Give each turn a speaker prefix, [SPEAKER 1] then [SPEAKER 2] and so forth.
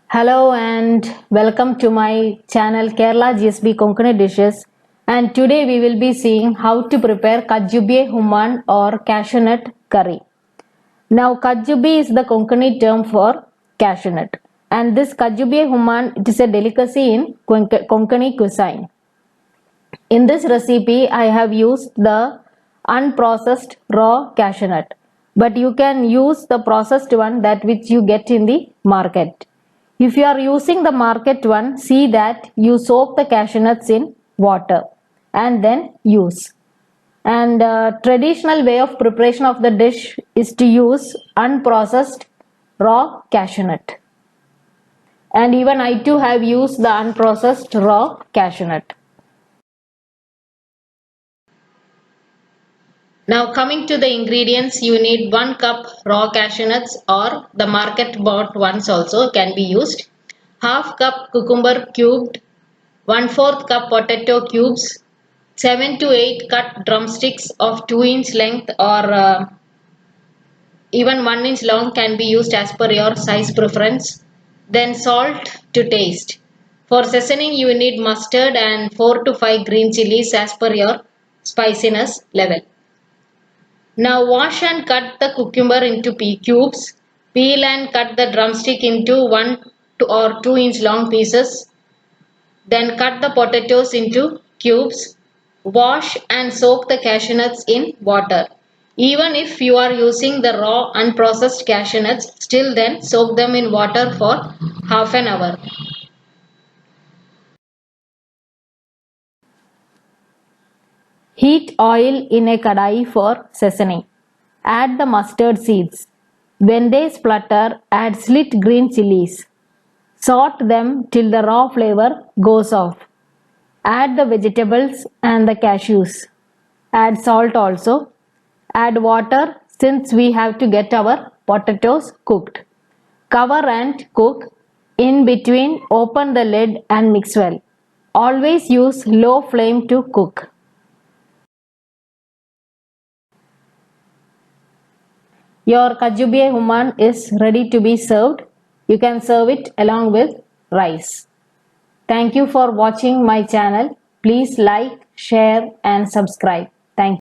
[SPEAKER 1] Hello and welcome to my channel Kerala GSB Konkani Dishes, and today we will be seeing how to prepare Kajubie Humman or cashew nut curry. Now Kajubie is the Konkani term for cashew nut, and this Kajubie Humman, it is a delicacy in Konkani cuisine. In this recipe I have used the unprocessed raw cashew nut, but you can use the processed one, that which you get in the market. If you are using the market one, see that you soak the cashew nuts in water and then use. And traditional way of preparation of the dish is to use unprocessed raw cashew nut. And even I too have used the unprocessed raw cashew nut. Now coming to the ingredients, you need 1 cup raw cashew nuts, or the market bought ones also can be used. Half cup cucumber cubed, 1/4 cup potato cubes, 7 to 8 cut drumsticks of 2-inch length, or even 1-inch long can be used as per your size preference. Then salt to taste. For seasoning you need mustard and 4 to 5 green chilies as per your spiciness level. Now wash and cut the cucumber into cubes. Peel and cut the drumstick into 1 or 2-inch long pieces. Then cut the potatoes into cubes. Wash and soak the cashew nuts in water. Even if you are using the raw unprocessed cashew nuts, still then soak them in water for half an hour. Heat oil in a kadai for seasoning. Add the mustard seeds. When they splutter, add slit green chilies. Saute them till the raw flavor goes off. Add the vegetables and the cashews. Add salt also. Add water since we have to get our potatoes cooked. Cover and cook. In between, open the lid and mix well. Always use low flame to cook. Your Kajubie Humman is ready to be served. You can serve it along with rice. Thank you for watching my channel. Please like, share and subscribe.